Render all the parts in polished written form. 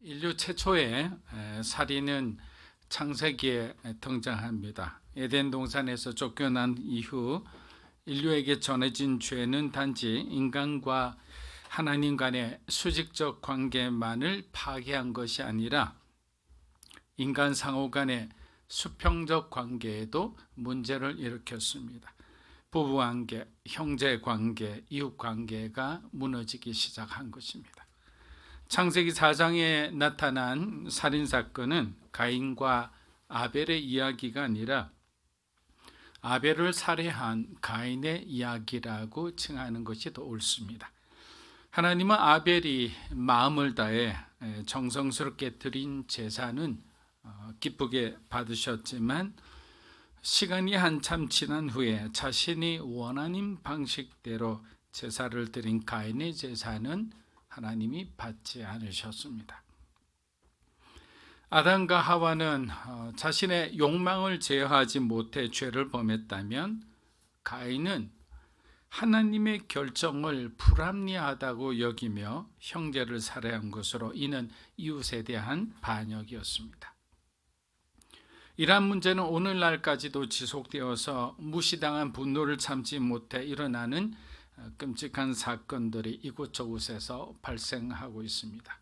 인류 최초의 살인은 창세기에 등장합니다. 에덴 동산에서 쫓겨난 이후 인류에게 전해진 죄는 단지 인간과 하나님 간의 수직적 관계만을 파괴한 것이 아니라 인간 상호 간의 수평적 관계에도 문제를 일으켰습니다. 부부관계, 형제관계, 이웃관계가 무너지기 시작한 것입니다. 창세기 4장에 나타난 살인사건은 가인과 아벨의 이야기가 아니라 아벨을 살해한 가인의 이야기라고 칭하는 것이 더 옳습니다. 하나님은 아벨이 마음을 다해 정성스럽게 드린 제사는 기쁘게 받으셨지만 시간이 한참 지난 후에 자신이 원하는 방식대로 제사를 드린 가인의 제사는 하나님이 받지 않으셨습니다. 아담과 하와는 자신의 욕망을 제어하지 못해 죄를 범했다면 가인은 하나님의 결정을 불합리하다고 여기며 형제를 살해한 것으로 이는 이웃에 대한 반역이었습니다. 이러한 문제는 오늘날까지도 지속되어서 무시당한 분노를 참지 못해 일어나는 끔찍한 사건들이 이곳저곳에서 발생하고 있습니다.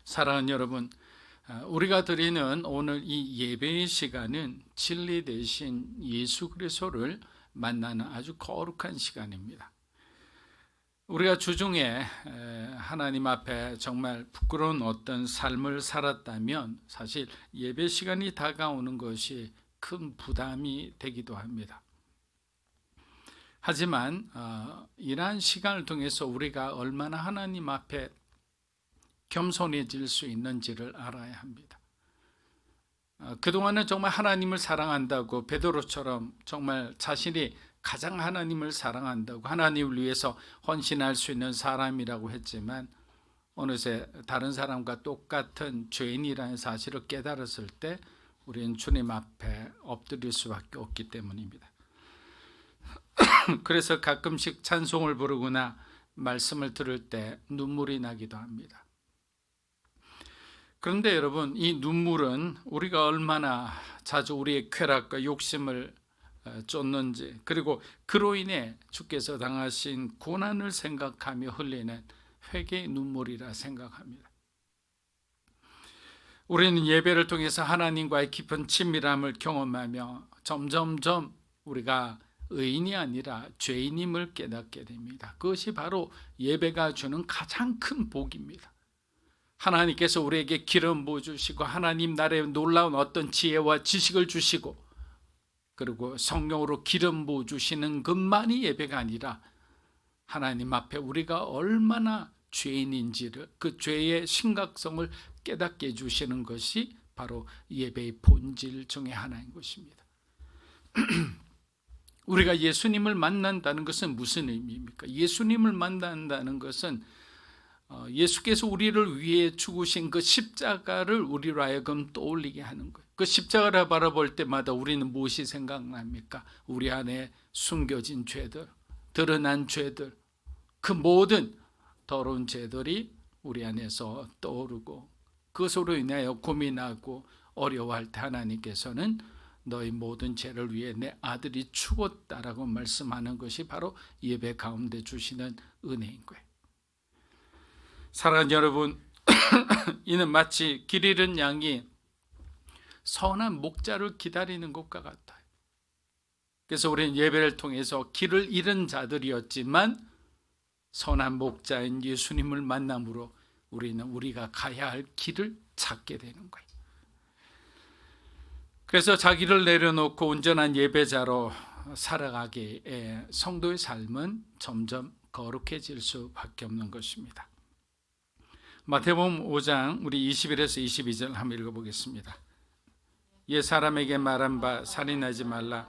사랑하는 여러분, 우리가 드리는 오늘 이 예배의 시간은 진리 대신 예수 그리스도를 만나는 아주 거룩한 시간입니다. 우리가 주중에 하나님 앞에 정말 부끄러운 어떤 삶을 살았다면 사실 예배 시간이 다가오는 것이 큰 부담이 되기도 합니다. 하지만 이러한 시간을 통해서 우리가 얼마나 하나님 앞에 겸손해질 수 있는지를 알아야 합니다. 그동안은 정말 하나님을 사랑한다고 베드로처럼 정말 자신이 가장 하나님을 사랑한다고 하나님을 위해서 헌신할 수 있는 사람이라고 했지만 어느새 다른 사람과 똑같은 죄인이라는 사실을 깨달았을 때 우리는 주님 앞에 엎드릴 수밖에 없기 때문입니다. 그래서 가끔씩 찬송을 부르거나 말씀을 들을 때 눈물이 나기도 합니다. 그런데 여러분, 이 눈물은 우리가 얼마나 자주 우리의 쾌락과 욕심을 쫓는지, 그리고 그로 인해 주께서 당하신 고난을 생각하며 흘리는 회개의 눈물이라 생각합니다. 우리는 예배를 통해서 하나님과의 깊은 친밀함을 경험하며 점점점 우리가 의인이 아니라 죄인임을 깨닫게 됩니다. 그것이 바로 예배가 주는 가장 큰 복입니다. 하나님께서 우리에게 기름 부어주시고 하나님 나라의 놀라운 어떤 지혜와 지식을 주시고 그리고 성령으로 기름 부어주시는 것만이 예배가 아니라 하나님 앞에 우리가 얼마나 죄인인지를, 그 죄의 심각성을 깨닫게 해주시는 것이 바로 예배의 본질 중에 하나인 것입니다. 우리가 예수님을 만난다는 것은 무슨 의미입니까? 예수님을 만난다는 것은 예수께서 우리를 위해 죽으신 그 십자가를 우리로 하여금 떠올리게 하는 거예요. 그 십자가를 바라볼 때마다 우리는 무엇이 생각납니까? 우리 안에 숨겨진 죄들, 드러난 죄들, 그 모든 더러운 죄들이 우리 안에서 떠오르고 그것으로 인하여 고민하고 어려워할 때 하나님께서는 너희 모든 죄를 위해 내 아들이 죽었다라고 말씀하는 것이 바로 예배 가운데 주시는 은혜인 거예요. 사랑하는 여러분, 이는 마치 길 잃은 양이 선한 목자를 기다리는 것과 같아요. 그래서 우리는 예배를 통해서 길을 잃은 자들이었지만 선한 목자인 예수님을 만남으로 우리는 우리가 가야 할 길을 찾게 되는 거예요. 그래서 자기를 내려놓고 온전한 예배자로 살아가기에 성도의 삶은 점점 거룩해질 수밖에 없는 것입니다. 마태복음 5장 우리 21에서 22절 한번 읽어보겠습니다. 옛 사람에게 말한 바 살인하지 말라.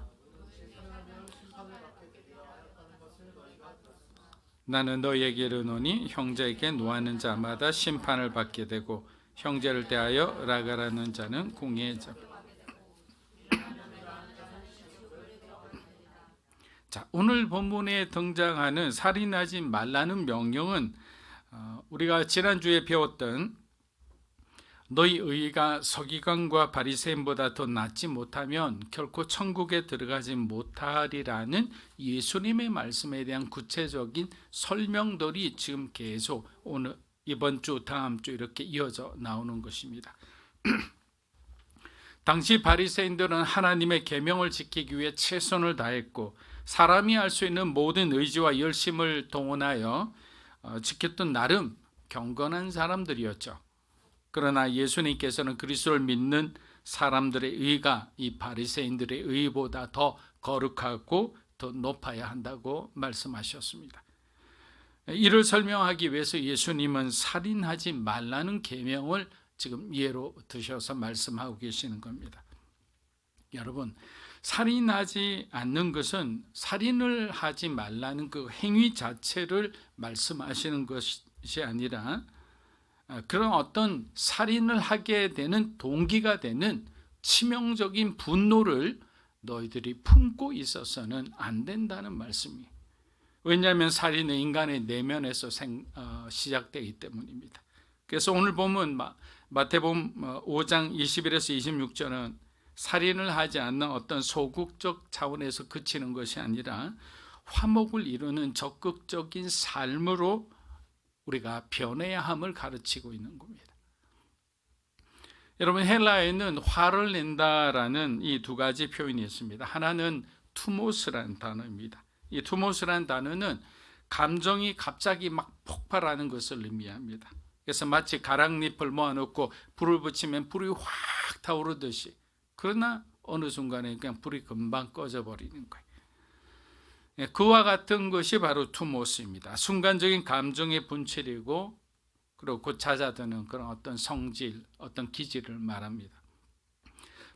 나는 너희에게 이르노니 형제에게 노하는 자마다 심판을 받게 되고 형제를 대하여 라가라는 자는 공의의 자. 자, 오늘 본문에 등장하는 살인하지 말라는 명령은 우리가 지난주에 배웠던 너희 의가 서기관과 바리새인보다 더 낫지 못하면 결코 천국에 들어가지 못하리라는 예수님의 말씀에 대한 구체적인 설명들이 지금 계속 오늘 이번 주 다음 주 이렇게 이어져 나오는 것입니다. 당시 바리새인들은 하나님의 계명을 지키기 위해 최선을 다했고 사람이 할 수 있는 모든 의지와 열심을 동원하여 지켰던 나름 경건한 사람들이었죠. 그러나 예수님께서는 그리스도를 믿는 사람들의 의가 이 바리새인들의 의보다 더 거룩하고 더 높아야 한다고 말씀하셨습니다. 이를 설명하기 위해서 예수님은 살인하지 말라는 계명을 지금 예로 드셔서 말씀하고 계시는 겁니다. 여러분, 살인하지 않는 것은 살인을 하지 말라는 그 행위 자체를 말씀하시는 것이 아니라 그런 어떤 살인을 하게 되는 동기가 되는 치명적인 분노를 너희들이 품고 있어서는 안 된다는 말씀이에요. 왜냐하면 살인은 인간의 내면에서 시작되기 때문입니다. 그래서 오늘 보면 마태복음 5장 21에서 26절은 살인을 하지 않는 어떤 소극적 차원에서 그치는 것이 아니라 화목을 이루는 적극적인 삶으로 우리가 변해야 함을 가르치고 있는 겁니다. 여러분, 헬라에는 화를 낸다라는 이 두 가지 표현이 있습니다. 하나는 투모스라는 단어입니다. 이 투모스라는 단어는 감정이 갑자기 막 폭발하는 것을 의미합니다. 그래서 마치 가랑잎을 모아놓고 불을 붙이면 불이 확 타오르듯이, 그러나 어느 순간에 그냥 불이 금방 꺼져버리는 거예요. 그와 같은 것이 바로 투모스입니다. 순간적인 감정의 분출이고 그리고 곧 잦아드는 그런 어떤 성질, 어떤 기질을 말합니다.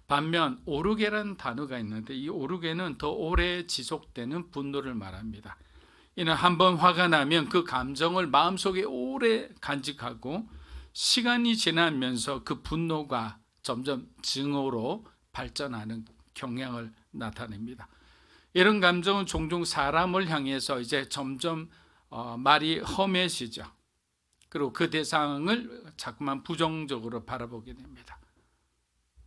반면 오르게라는 단어가 있는데 이 오르게는 더 오래 지속되는 분노를 말합니다. 이는 한번 화가 나면 그 감정을 마음속에 오래 간직하고 시간이 지나면서 그 분노가 점점 증오로 발전하는 경향을 나타냅니다. 이런 감정은 종종 사람을 향해서 이제 점점 말이 험해지죠. 그리고 그 대상을 자꾸만 부정적으로 바라보게 됩니다.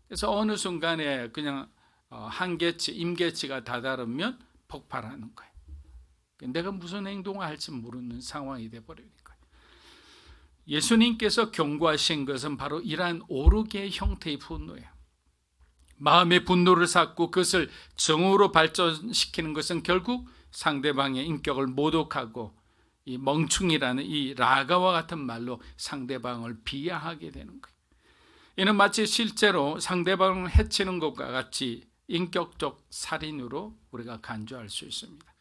그래서 어느 순간에 그냥 한계치, 임계치가 다다르면 폭발하는 거예요. 내가 무슨 행동을 할지 모르는 상황이 되어버리는 거예요. 예수님께서 경고하신 것은 바로 이러한 오르게의 형태의 분노예요. 마음의 분노를 샀고 그것을 정오로 발전시키는 것은 결국 상대방의 인격을 모독하고 이 멍충이라는 이 라가와 같은 말로 상대방을 비하하게 되는 거예요. 이는 마치 실제로 상대방을 해치는 것과 같이 인격적 살인으로 우리가 간주할 수 있습니다.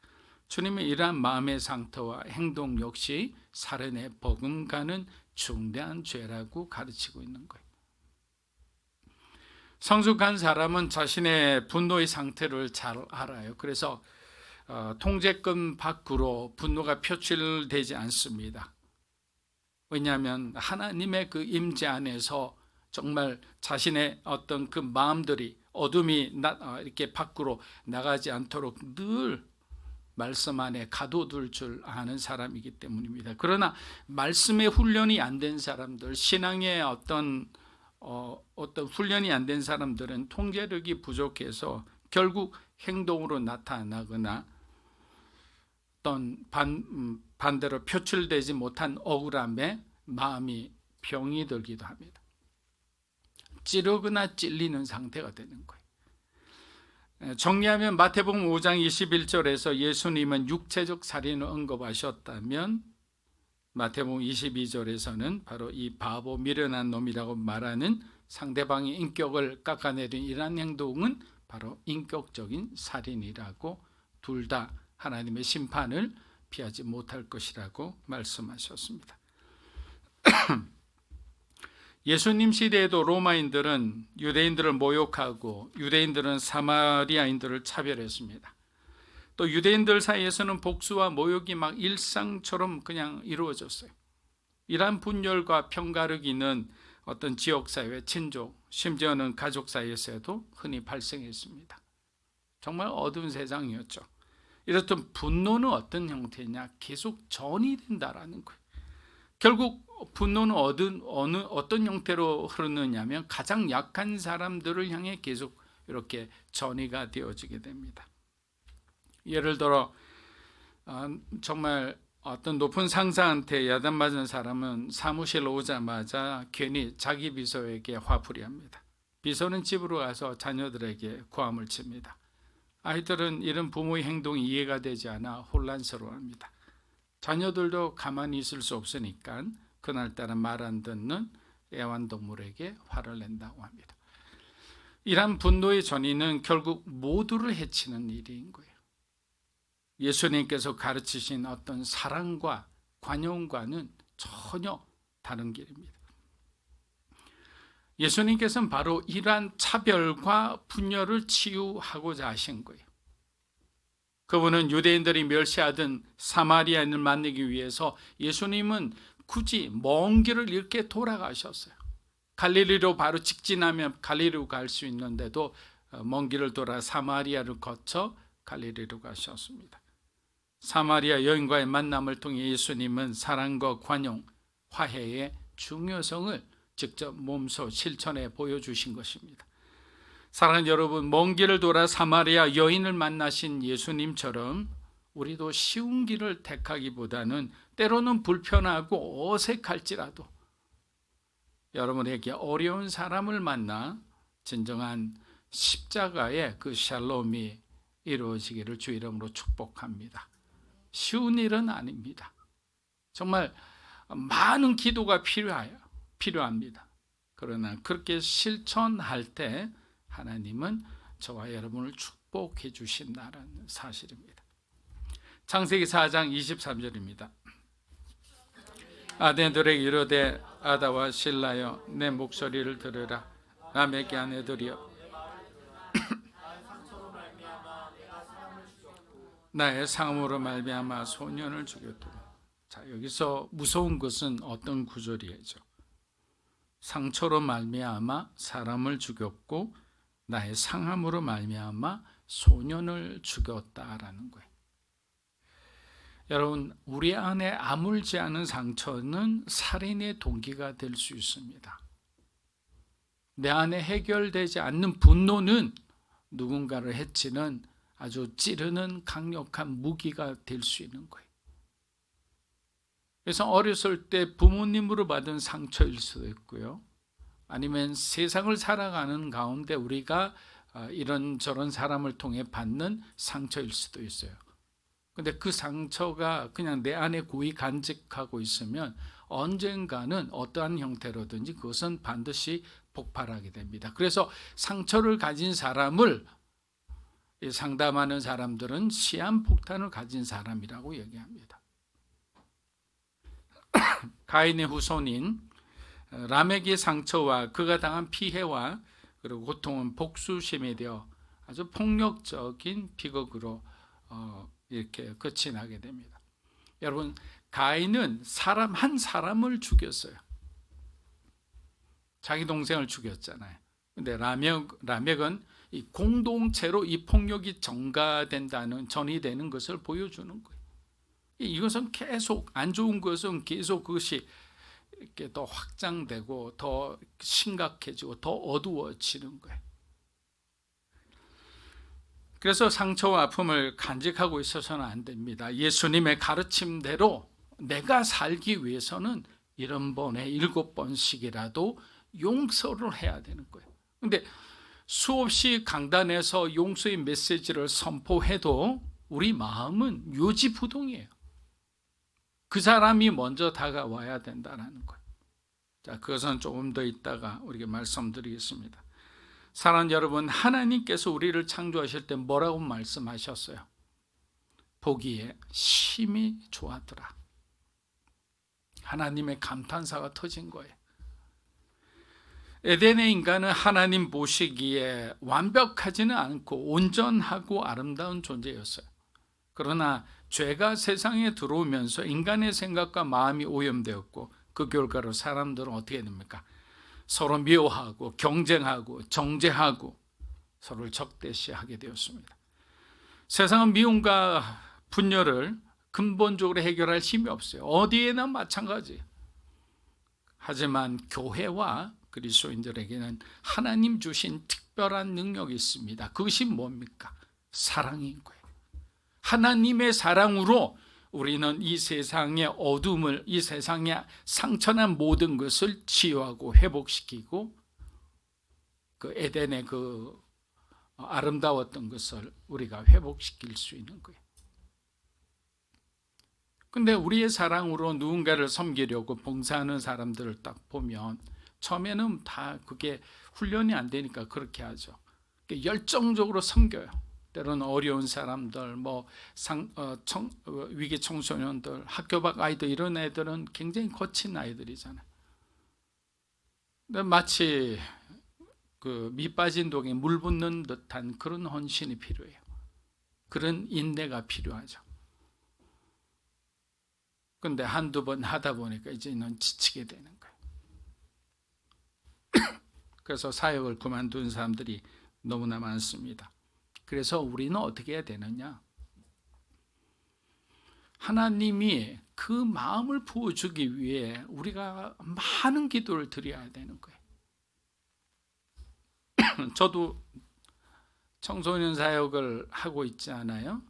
주님의 이러한 마음의 상태와 행동 역시 살인에 버금가는 중대한 죄라고 가르치고 있는 거예요. 성숙한 사람은 자신의 분노의 상태를 잘 알아요. 그래서 통제권 밖으로 분노가 표출되지 않습니다. 왜냐하면 하나님의 그 임재 안에서 정말 자신의 어떤 그 마음들이 어둠이 이렇게 밖으로 나가지 않도록 늘 말씀 안에 가둬둘 줄 아는 사람이기 때문입니다. 그러나 말씀의 훈련이 안 된 사람들, 신앙의 어떤 훈련이 안 된 사람들은 통제력이 부족해서 결국 행동으로 나타나거나 어떤 반대로 표출되지 못한 억울함에 마음이 병이 들기도 합니다. 찌르거나 찔리는 상태가 되는 거예요. 정리하면 마태복음 5장 21절에서 예수님은 육체적 살인을 언급하셨다면 마태복음 22절에서는 바로 이 바보 미련한 놈이라고 말하는 상대방의 인격을 깎아내린 이러한 행동은 바로 인격적인 살인이라고 둘 다 하나님의 심판을 피하지 못할 것이라고 말씀하셨습니다. 예수님 시대에도 로마인들은 유대인들을 모욕하고 유대인들은 사마리아인들을 차별했습니다. 또 유대인들 사이에서는 복수와 모욕이 막 일상처럼 그냥 이루어졌어요. 이러한 분열과 편가르기는 어떤 지역사회, 친족, 심지어는 가족 사이에서도 흔히 발생했습니다. 정말 어두운 세상이었죠. 이렇듯 분노는 어떤 형태냐? 계속 전이된다라는 거예요. 결국 분노는 어떤 형태로 흐르느냐면 가장 약한 사람들을 향해 계속 이렇게 전이가 되어지게 됩니다. 예를 들어 정말 어떤 높은 상사한테 야단맞은 사람은 사무실 오자마자 괜히 자기 비서에게 화풀이합니다. 비서는 집으로 가서 자녀들에게 고함을 칩니다. 아이들은 이런 부모의 행동이 이해가 되지 않아 혼란스러워합니다. 자녀들도 가만히 있을 수 없으니까 그날따라 말 안 듣는 애완동물에게 화를 낸다고 합니다. 이러한 분노의 전이는 결국 모두를 해치는 일인 거예요. 예수님께서 가르치신 어떤 사랑과 관용과는 전혀 다른 길입니다. 예수님께서는 바로 이러한 차별과 분열을 치유하고자 하신 거예요. 그분은 유대인들이 멸시하던 사마리아인을 만나기 위해서 예수님은 굳이 먼 길을 이렇게 돌아가셨어요. 갈릴리로 바로 직진하면 갈릴리로 갈 수 있는데도 먼 길을 돌아 사마리아를 거쳐 갈릴리로 가셨습니다. 사마리아 여인과의 만남을 통해 예수님은 사랑과 관용, 화해의 중요성을 직접 몸소 실천해 보여주신 것입니다. 사랑하는 여러분, 먼 길을 돌아 사마리아 여인을 만나신 예수님처럼 우리도 쉬운 길을 택하기보다는 때로는 불편하고 어색할지라도 여러분에게 어려운 사람을 만나 진정한 십자가의 그 샬롬이 이루어지기를 주 이름으로 축복합니다. 쉬운 일은 아닙니다. 정말 많은 기도가 필요합니다. 그러나 그렇게 실천할 때 하나님은 저와 여러분을 축복해 주신다는 사실입니다. 창세기 4장 23절입니다. 아내들에게 이르되 아다와 실라여 내 목소리를 들으라. 남에게 아내들이여 나의 상함으로 말미암아 소년을 죽였도다. 자, 여기서 무서운 것은 어떤 구절이죠? 상처로 말미암아 사람을 죽였고 나의 상함으로 말미암아 소년을 죽였다라는 거예요. 여러분, 우리 안에 아물지 않은 상처는 살인의 동기가 될 수 있습니다. 내 안에 해결되지 않는 분노는 누군가를 해치는 아주 찌르는 강력한 무기가 될 수 있는 거예요. 그래서 어렸을 때 부모님으로 받은 상처일 수도 있고요. 아니면 세상을 살아가는 가운데 우리가 이런저런 사람을 통해 받는 상처일 수도 있어요. 근데 그 상처가 그냥 내 안에 고이 간직하고 있으면 언젠가는 어떠한 형태로든지 그것은 반드시 폭발하게 됩니다. 그래서 상처를 가진 사람을 상담하는 사람들은 시한폭탄을 가진 사람이라고 얘기합니다. 가인의 후손인 라멕의 상처와 그가 당한 피해와 그리고 고통은 복수심에 되어 아주 폭력적인 비극으로 이렇게 끝이 나게 됩니다. 여러분, 가인은 한 사람을 죽였어요. 자기 동생을 죽였잖아요. 근데 라멕은 이 공동체로 이 폭력이 전이되는 것을 보여주는 거예요. 이것은 계속 안 좋은 것은 계속 그것이 이렇게 더 확장되고 더 심각해지고 더 어두워지는 거예요. 그래서 상처와 아픔을 간직하고 있어서는 안 됩니다. 예수님의 가르침대로 내가 살기 위해서는 7번에 7번씩이라도 용서를 해야 되는 거예요. 근데 수없이 강단에서 용서의 메시지를 선포해도 우리 마음은 요지부동이에요. 그 사람이 먼저 다가와야 된다는 거예요. 자, 그것은 조금 더 있다가 우리가 말씀드리겠습니다. 사랑하는 여러분, 하나님께서 우리를 창조하실 때 뭐라고 말씀하셨어요? 보기에 심히 좋았더라. 하나님의 감탄사가 터진 거예요. 에덴의 인간은 하나님 보시기에 완벽하지는 않고 온전하고 아름다운 존재였어요. 그러나 죄가 세상에 들어오면서 인간의 생각과 마음이 오염되었고 그 결과로 사람들은 어떻게 됩니까? 서로 미워하고 경쟁하고 정죄하고 서로를 적대시하게 되었습니다. 세상은 미움과 분열을 근본적으로 해결할 힘이 없어요. 어디에나 마찬가지예요. 하지만 교회와 그리스도인들에게는 하나님 주신 특별한 능력이 있습니다. 그것이 뭡니까? 사랑인 거예요. 하나님의 사랑으로 우리는 이 세상의 어둠을, 이 세상의 상처난 모든 것을 치유하고 회복시키고 그 에덴의 그 아름다웠던 것을 우리가 회복시킬 수 있는 거예요. 근데 우리의 사랑으로 누군가를 섬기려고 봉사하는 사람들을 딱 보면 처음에는 다 그게 훈련이 안 되니까 그렇게 하죠. 열정적으로 섬겨요. 때로는 어려운 사람들, 위기 청소년들, 학교 밖 아이들, 이런 애들은 굉장히 거친 아이들이잖아요. 근데 마치 그 밑 빠진 독에 물 붓는 듯한 그런 헌신이 필요해요. 그런 인내가 필요하죠. 근데 한두 번 하다 보니까 이제는 지치게 되는 거예요. 그래서 사역을 그만둔 사람들이 너무나 많습니다. 그래서 우리는 어떻게 해야 되느냐? 하나님이 그 마음을 부어주기 위해 우리가 많은 기도를 드려야 되는 거예요. 저도 청소년 사역을 하고 있지 않아요?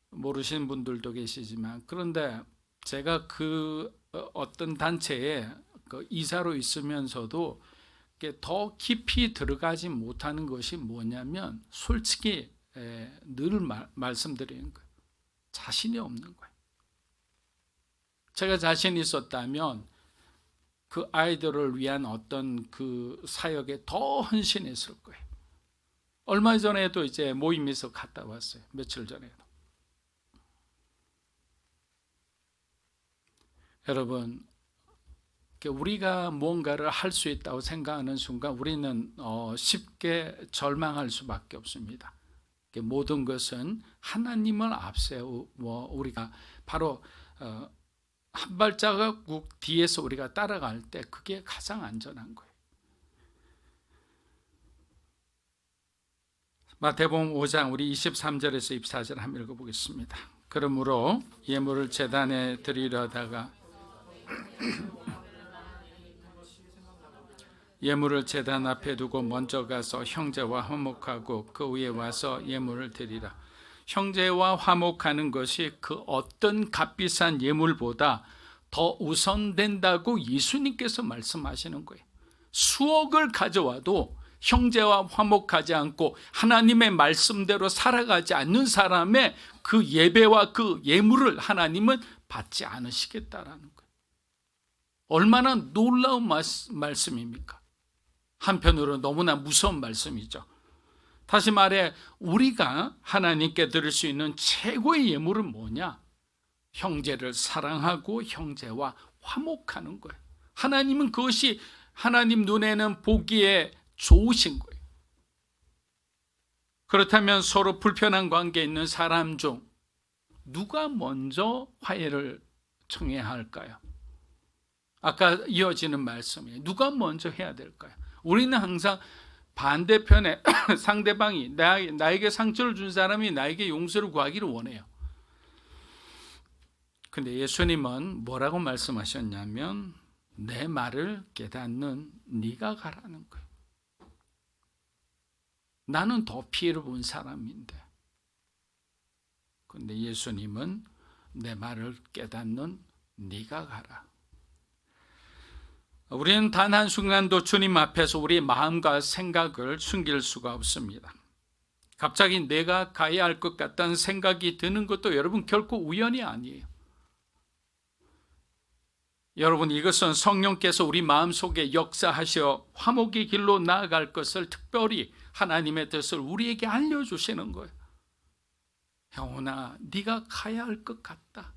모르시는 분들도 계시지만, 그런데 제가 그 어떤 단체에 그 이사로 있으면서도 더 깊이 들어가지 못하는 것이 뭐냐면, 솔직히 늘 말씀드리는 거예요. 자신이 없는 거예요. 제가 자신이 있었다면 그 아이들을 위한 어떤 그 사역에 더 헌신했을 거예요. 얼마 전에도 이제 모임에서 갔다 왔어요. 며칠 전에도. 여러분, 우리가 뭔가를 할 수 있다고 생각하는 순간 우리는 쉽게 절망할 수밖에 없습니다. 모든 것은 하나님을 앞세우고 우리가 바로 한 발자국 뒤에서 우리가 따라갈 때 그게 가장 안전한 거예요. 마태복음 5장 우리 23절에서 24절 한번 읽어보겠습니다. 그러므로 예물을 제단에 드리려다가 예물을 제단 앞에 두고 먼저 가서 형제와 화목하고 그 위에 와서 예물을 드리라. 형제와 화목하는 것이 그 어떤 값비싼 예물보다 더 우선된다고 예수님께서 말씀하시는 거예요. 수억을 가져와도 형제와 화목하지 않고 하나님의 말씀대로 살아가지 않는 사람의 그 예배와 그 예물을 하나님은 받지 않으시겠다라는 거예요. 얼마나 놀라운 말씀입니까? 한편으로 너무나 무서운 말씀이죠. 다시 말해 우리가 하나님께 드릴 수 있는 최고의 예물은 뭐냐? 형제를 사랑하고 형제와 화목하는 거예요. 하나님은 그것이 하나님 눈에는 보기에 좋으신 거예요. 그렇다면 서로 불편한 관계에 있는 사람 중 누가 먼저 화해를 청해야 할까요? 아까 이어지는 말씀이에요. 누가 먼저 해야 될까요? 우리는 항상 반대편에 상대방이 나에게 상처를 준 사람이 나에게 용서를 구하기를 원해요. 근데 예수님은 뭐라고 말씀하셨냐면 내 말을 깨닫는 네가 가라는 거예요. 나는 더 피해를 본 사람인데, 근데 예수님은 내 말을 깨닫는 네가 가라. 우리는 단 한순간도 주님 앞에서 우리의 마음과 생각을 숨길 수가 없습니다. 갑자기 내가 가야 할 것 같다는 생각이 드는 것도 여러분 결코 우연이 아니에요. 여러분, 이것은 성령께서 우리 마음속에 역사하셔 화목의 길로 나아갈 것을 특별히 하나님의 뜻을 우리에게 알려주시는 거예요. 영혼아, 네가 가야 할 것 같다.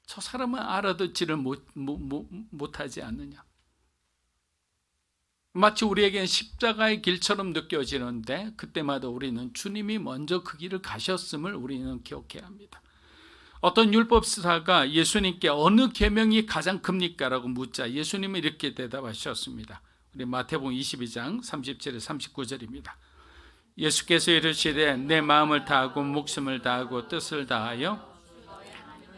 저 사람은 알아듣지를 못하지 않느냐. 마치 우리에겐 십자가의 길처럼 느껴지는데 그때마다 우리는 주님이 먼저 그 길을 가셨음을 우리는 기억해야 합니다. 어떤 율법사가 예수님께 어느 계명이 가장 큽니까? 라고 묻자 예수님은 이렇게 대답하셨습니다. 우리 마태복음 22장 37에 39절입니다. 예수께서 이르시되 내 마음을 다하고 목숨을 다하고 뜻을 다하여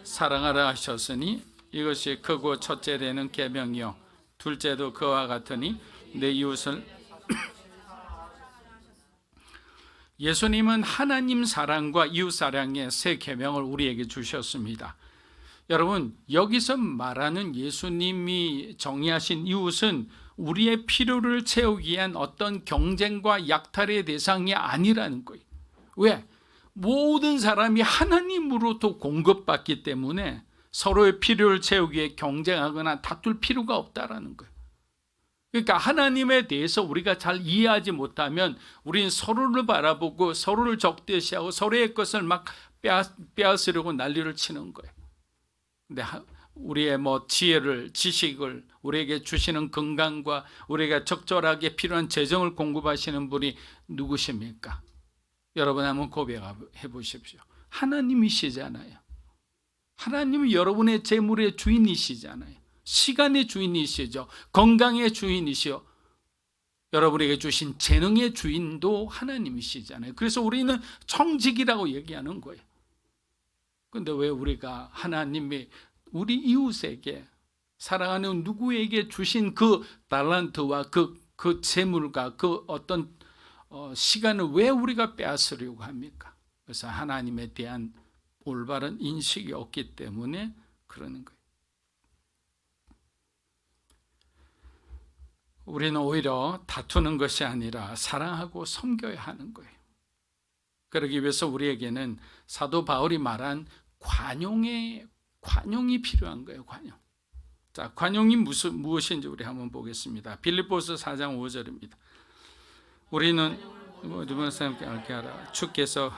사랑하라 하셨으니 이것이 크고 첫째 되는 계명이요 둘째도 그와 같으니 내 이웃을. 예수님은 하나님 사랑과 이웃 사랑의 세 계명을 우리에게 주셨습니다. 여러분, 여기서 말하는 예수님이 정의하신 이웃은 우리의 필요를 채우기 위한 어떤 경쟁과 약탈의 대상이 아니라는 거예요. 왜? 모든 사람이 하나님으로부터 공급받기 때문에 서로의 필요를 채우기 위해 경쟁하거나 다툴 필요가 없다라는 거예요. 그러니까 하나님에 대해서 우리가 잘 이해하지 못하면 우리는 서로를 바라보고 서로를 적대시하고 서로의 것을 막 빼앗으려고 난리를 치는 거예요. 근데 우리의 지혜를, 지식을, 우리에게 주시는 건강과 우리가 적절하게 필요한 재정을 공급하시는 분이 누구십니까? 여러분 한번 고백해 보십시오. 하나님이시잖아요. 하나님이 여러분의 재물의 주인이시잖아요. 시간의 주인이시죠. 건강의 주인이시요. 여러분에게 주신 재능의 주인도 하나님이시잖아요. 그래서 우리는 청직이라고 얘기하는 거예요. 그런데 왜 우리가 하나님이 우리 이웃에게, 사랑하는 누구에게 주신 그 달란트와 그 재물과 그 어떤 시간을 왜 우리가 빼앗으려고 합니까? 그래서 하나님에 대한 올바른 인식이 없기 때문에 그러는 거예요. 우리는 오히려 다투는 것이 아니라 사랑하고 섬겨야 하는 거예요. 그러기 위해서 우리에게는 사도 바울이 말한 관용이 필요한 거예요. 관용. 자, 관용이 무엇인지 우리 한번 보겠습니다. 빌립보서 4장 5절입니다. 우리는 모든 사람께 알게 하라. 주께서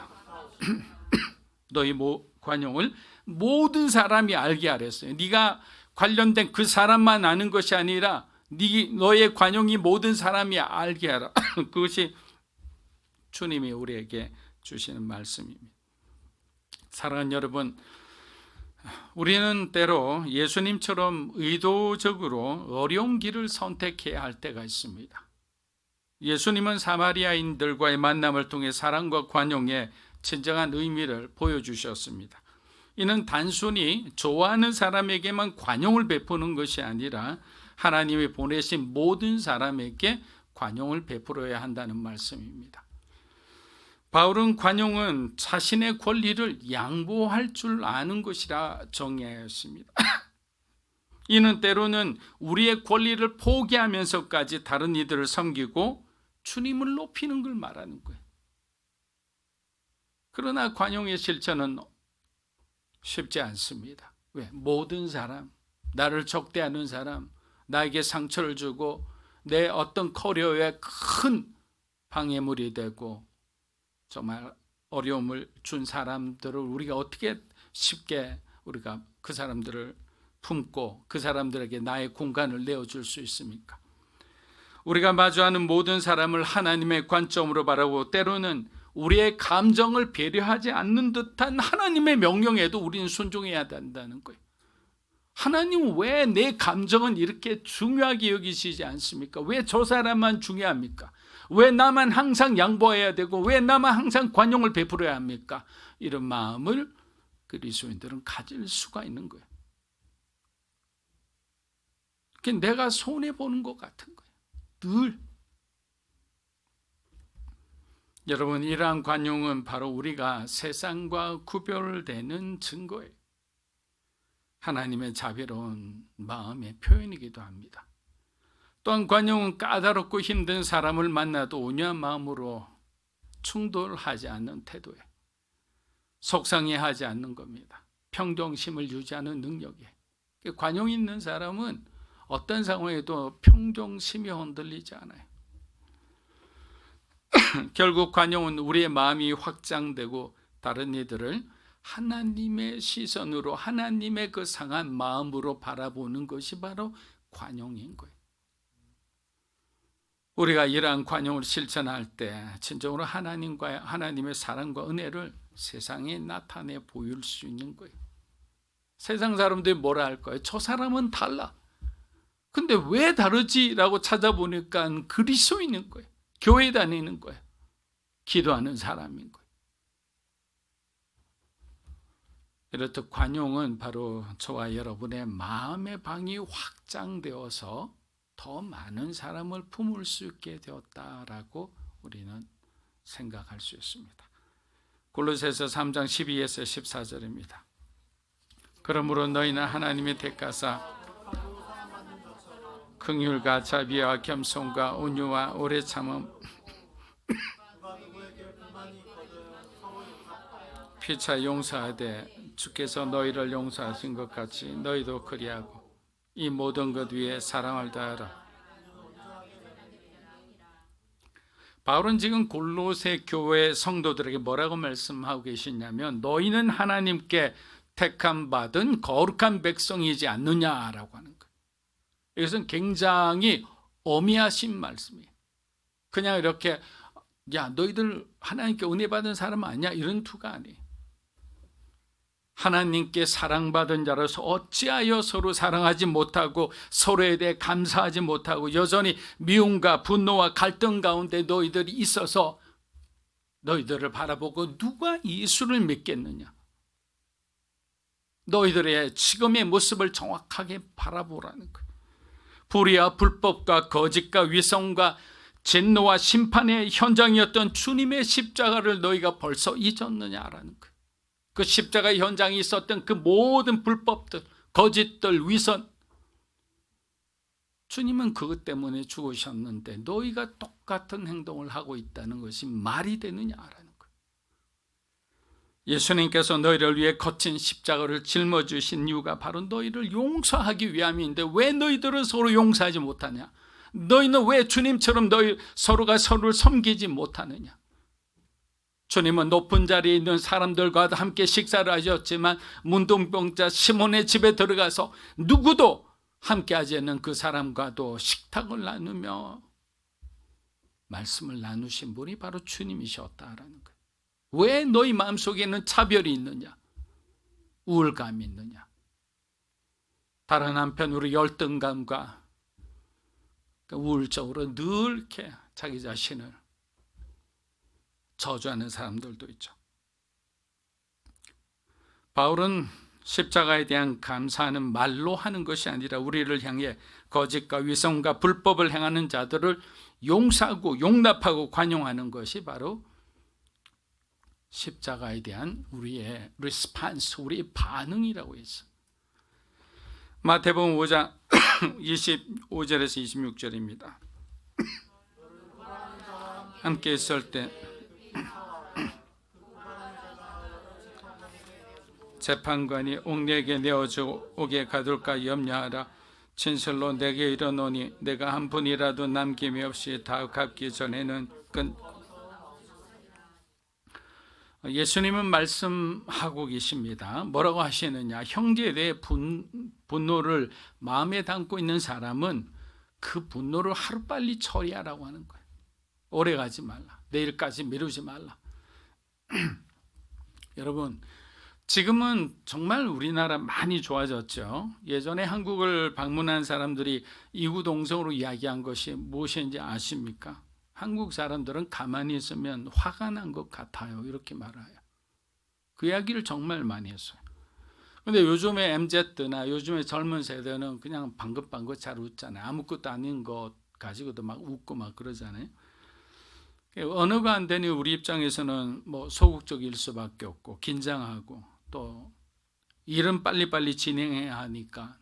너희 관용을 모든 사람이 알게 하랬어요. 네가 관련된 그 사람만 아는 것이 아니라 너의 관용이 모든 사람이 알게 하라. 그것이 주님이 우리에게 주시는 말씀입니다. 사랑하는 여러분, 우리는 때로 예수님처럼 의도적으로 어려운 길을 선택해야 할 때가 있습니다. 예수님은 사마리아인들과의 만남을 통해 사랑과 관용의 진정한 의미를 보여주셨습니다. 이는 단순히 좋아하는 사람에게만 관용을 베푸는 것이 아니라 하나님이 보내신 모든 사람에게 관용을 베풀어야 한다는 말씀입니다. 바울은 관용은 자신의 권리를 양보할 줄 아는 것이라 정의하였습니다. 이는 때로는 우리의 권리를 포기하면서까지 다른 이들을 섬기고 주님을 높이는 걸 말하는 거예요. 그러나 관용의 실천은 쉽지 않습니다. 왜? 모든 사람, 나를 적대하는 사람, 나에게 상처를 주고 내 어떤 커리어에 큰 방해물이 되고 정말 어려움을 준 사람들을 우리가 어떻게 쉽게 우리가 그 사람들을 품고 그 사람들에게 나의 공간을 내어줄 수 있습니까? 우리가 마주하는 모든 사람을 하나님의 관점으로 바라보고 때로는 우리의 감정을 배려하지 않는 듯한 하나님의 명령에도 우리는 순종해야 된다는 거예요. 하나님은 왜 내 감정은 이렇게 중요하게 여기시지 않습니까? 왜 저 사람만 중요합니까? 왜 나만 항상 양보해야 되고 왜 나만 항상 관용을 베풀어야 합니까? 이런 마음을 그리스도인들은 가질 수가 있는 거예요. 내가 손해보는 것 같은 거예요. 늘. 여러분, 이러한 관용은 바로 우리가 세상과 구별되는 증거예요. 하나님의 자비로운 마음의 표현이기도 합니다. 또한 관용은 까다롭고 힘든 사람을 만나도 온유한 마음으로 충돌하지 않는 태도에 속상해하지 않는 겁니다. 평정심을 유지하는 능력에. 관용 있는 사람은 어떤 상황에도 평정심이 흔들리지 않아요. 결국 관용은 우리의 마음이 확장되고 다른 이들을 하나님의 시선으로 하나님의 그 상한 마음으로 바라보는 것이 바로 관용인 거예요. 우리가 이러한 관용을 실천할 때 진정으로 하나님의 사랑과 은혜를 세상에 나타내 보일 수 있는 거예요. 세상 사람들이 뭐라 할 거예요? 저 사람은 달라. 근데 왜 다르지? 라고 찾아보니까 그리스도인인 거예요. 교회 다니는 거예요. 기도하는 사람인 거예요. 이렇듯 관용은 바로 저와 여러분의 마음의 방이 확장되어서 더 많은 사람을 품을 수 있게 되었다라고 우리는 생각할 수 있습니다. 골로새서 3장 12에서 14절입니다. 그러므로 너희는 하나님의 택하사 긍휼과 자비와 겸손과 온유와 오래 참음 피차 용서하되 주께서 너희를 용서하신 것 같이 너희도 그리하고 이 모든 것 위에 사랑을 다하라. 바울은 지금 골로새 교회 성도들에게 뭐라고 말씀하고 계시냐면 너희는 하나님께 택함 받은 거룩한 백성이지 않느냐라고 하는 거예요. 이것은 굉장히 엄미하신 말씀이에요. 그냥 이렇게 야 너희들 하나님께 은혜 받은 사람 아니야 이런 투가 아니에요. 하나님께 사랑받은 자로서 어찌하여 서로 사랑하지 못하고 서로에 대해 감사하지 못하고 여전히 미움과 분노와 갈등 가운데 너희들이 있어서 너희들을 바라보고 누가 예수를 믿겠느냐. 너희들의 지금의 모습을 정확하게 바라보라는 거예요. 불의와 불법과 거짓과 위선과 진노와 심판의 현장이었던 주님의 십자가를 너희가 벌써 잊었느냐라는 거예요. 그 십자가 현장에 있었던 그 모든 불법들, 거짓들, 위선, 주님은 그것 때문에 죽으셨는데 너희가 똑같은 행동을 하고 있다는 것이 말이 되느냐라는 거예요. 예수님께서 너희를 위해 거친 십자가를 짊어지신 이유가 바로 너희를 용서하기 위함인데 왜 너희들은 서로 용서하지 못하냐? 너희는 왜 주님처럼 서로가 서로를 섬기지 못하느냐? 주님은 높은 자리에 있는 사람들과 함께 식사를 하셨지만 문둥병자 시몬의 집에 들어가서 누구도 함께하지 않는 그 사람과도 식탁을 나누며 말씀을 나누신 분이 바로 주님이셨다라는 거예요. 왜 너희 마음속에는 차별이 있느냐? 우울감이 있느냐? 다른 한편으로 열등감과 우울적으로 늘 이렇게 자기 자신을 저주하는 사람들도 있죠. 바울은 십자가에 대한 감사하는 말로 하는 것이 아니라 우리를 향해 거짓과 위선과 불법을 행하는 자들을 용서하고 용납하고 관용하는 것이 바로 십자가에 대한 우리의 리스판스, 우리의 반응이라고 했어요. 마태복음 5장 25절에서 26절입니다. 함께 있을 때 재판관이 옥내에게 내어주 오게 가둘까 염려하라. 진실로 내게 이르노니 내가 한 분이라도 남김이 없이 다 갚기 전에는 예수님은 말씀하고 계십니다. 뭐라고 하시느냐? 형제에 대해 분노를 마음에 담고 있는 사람은 그 분노를 하루빨리 처리하라고 하는 거예요. 오래 가지 말라. 내일까지 미루지 말라. 여러분, 지금은 정말 우리나라 많이 좋아졌죠. 예전에 한국을 방문한 사람들이 이구동성으로 이야기한 것이 무엇인지 아십니까? 한국 사람들은 가만히 있으면 화가 난 것 같아요. 이렇게 말해요. 그 이야기를 정말 많이 했어요. 그런데 요즘에 MZ나 요즘에 젊은 세대는 그냥 방긋방긋 잘 웃잖아요. 아무것도 아닌 것 가지고도 막 웃고 막 그러잖아요. 언어가 안 되니 우리 입장에서는 뭐 소극적일 수밖에 없고 긴장하고 또 일은 빨리빨리 진행해야 하니까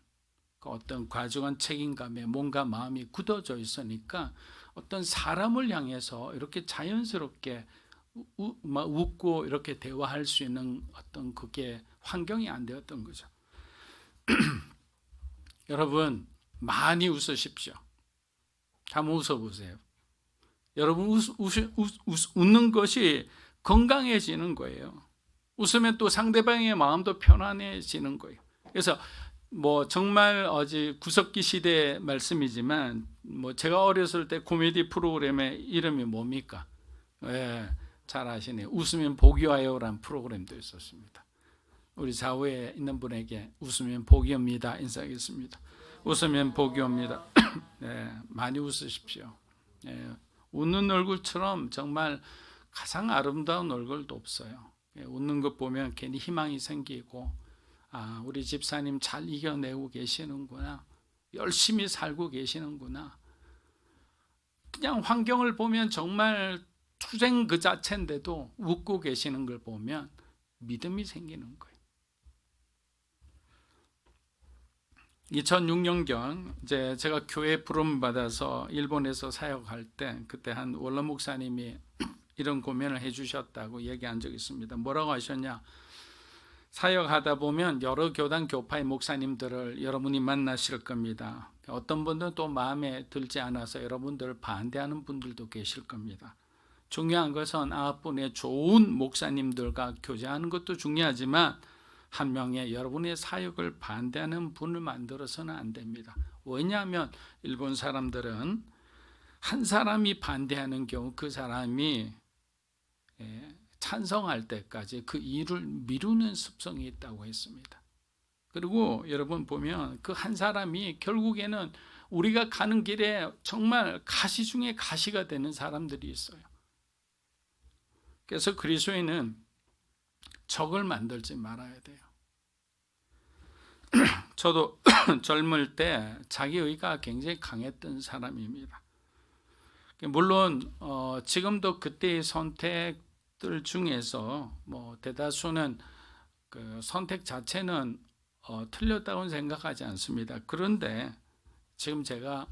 그 어떤 과중한 책임감에 뭔가 마음이 굳어져 있으니까 어떤 사람을 향해서 이렇게 자연스럽게 막 웃고 이렇게 대화할 수 있는 어떤 그게 환경이 안 되었던 거죠. 여러분 많이 웃으십시오. 한번 웃어보세요. 여러분 웃는 것이 건강해지는 거예요. 웃으면 또 상대방의 마음도 편안해지는 거예요. 그래서 뭐 정말 어제 구석기 시대 말씀이지만 뭐 제가 어렸을 때 코미디 프로그램의 이름이 뭡니까? 예, 잘 아시네요. 웃으면 복이 와요라는 프로그램도 있었습니다. 우리 좌우에 있는 분에게 웃으면 복이 옵니다 인사하겠습니다. 웃으면 복이 옵니다. 예, 많이 웃으십시오. 예, 웃는 얼굴처럼 정말 가장 아름다운 얼굴도 없어요. 예, 웃는 것 보면 괜히 희망이 생기고 아, 우리 집사님 잘 이겨내고 계시는구나. 열심히 살고 계시는구나. 그냥 환경을 보면 정말 투쟁 그 자체인데도 웃고 계시는 걸 보면 믿음이 생기는 거예요. 2006년경 이제 제가 교회 부름 받아서 일본에서 사역할 때 그때 한 원로 목사님이 이런 고면을 해주셨다고 얘기한 적이 있습니다. 뭐라고 하셨냐? 사역하다 보면 여러 교단 교파의 목사님들을 여러분이 만나실 겁니다. 어떤 분들은 또 마음에 들지 않아서 여러분들을 반대하는 분들도 계실 겁니다. 중요한 것은 9분의 좋은 목사님들과 교제하는 것도 중요하지만 한 명의 여러분의 사역을 반대하는 분을 만들어서는 안 됩니다. 왜냐하면 일본 사람들은 한 사람이 반대하는 경우 그 사람이 찬성할 때까지 그 일을 미루는 습성이 있다고 했습니다. 그리고 여러분 보면 그 한 사람이 결국에는 우리가 가는 길에 정말 가시 중에 가시가 되는 사람들이 있어요. 그래서 그리스도인은 적을 만들지 말아야 돼요. 저도 젊을 때 자기의가 굉장히 강했던 사람입니다. 물론 지금도 그때의 선택들 중에서 대다수는 그 선택 자체는 틀렸다고는 생각하지 않습니다. 그런데 지금 제가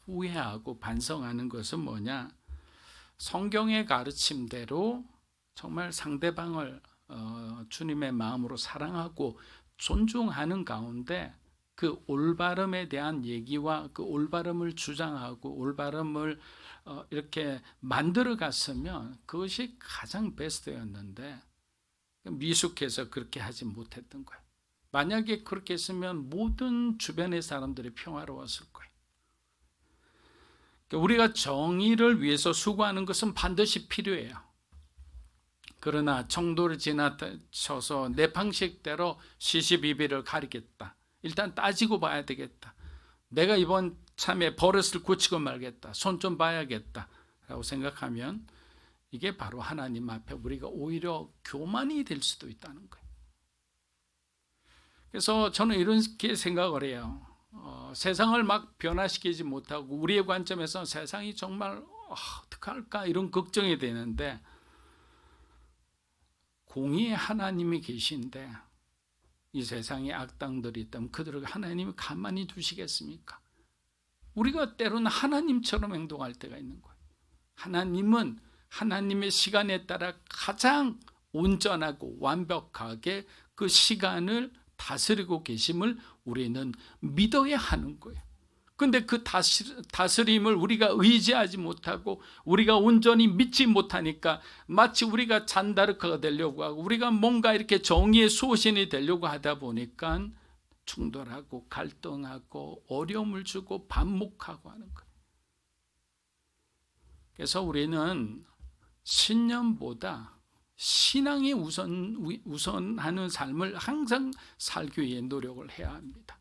후회하고 반성하는 것은 뭐냐? 성경의 가르침대로 정말 상대방을 주님의 마음으로 사랑하고 존중하는 가운데 그 올바름에 대한 얘기와 그 올바름을 주장하고 올바름을 이렇게 만들어 갔으면 그것이 가장 베스트였는데 미숙해서 그렇게 하지 못했던 거예요. 만약에 그렇게 했으면 모든 주변의 사람들이 평화로웠을 거예요. 우리가 정의를 위해서 수고하는 것은 반드시 필요해요. 그러나 정도를 지나쳐서 내 방식대로 시시비비를 가리겠다. 일단 따지고 봐야 되겠다. 내가 이번 참에 버릇을 고치고 말겠다. 손 좀 봐야겠다. 라고 생각하면 이게 바로 하나님 앞에 우리가 오히려 교만이 될 수도 있다는 거예요. 그래서 저는 이렇게 생각을 해요. 세상을 막 변화시키지 못하고 우리의 관점에서 세상이 정말 어떡할까 이런 걱정이 되는데 공의의 하나님이 계신데 이 세상에 악당들이 있다면 그들을 하나님이 가만히 두시겠습니까? 우리가 때로는 하나님처럼 행동할 때가 있는 거예요. 하나님은 하나님의 시간에 따라 가장 온전하고 완벽하게 그 시간을 다스리고 계심을 우리는 믿어야 하는 거예요. 그런데 그 다스림을 우리가 의지하지 못하고 우리가 온전히 믿지 못하니까 마치 우리가 잔다르크가 되려고 하고 우리가 뭔가 이렇게 정의의 수호신이 되려고 하다 보니까 충돌하고 갈등하고 어려움을 주고 반목하고 하는 거예요. 그래서 우리는 신념보다 신앙이 우선하는 삶을 항상 살기 위해 노력을 해야 합니다.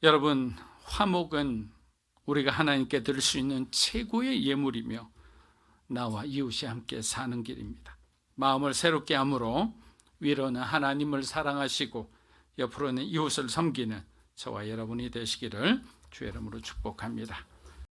여러분, 화목은 우리가 하나님께 드릴 수 있는 최고의 예물이며 나와 이웃이 함께 사는 길입니다. 마음을 새롭게 함으로 위로는 하나님을 사랑하시고 옆으로는 이웃을 섬기는 저와 여러분이 되시기를 주의 이름으로 축복합니다.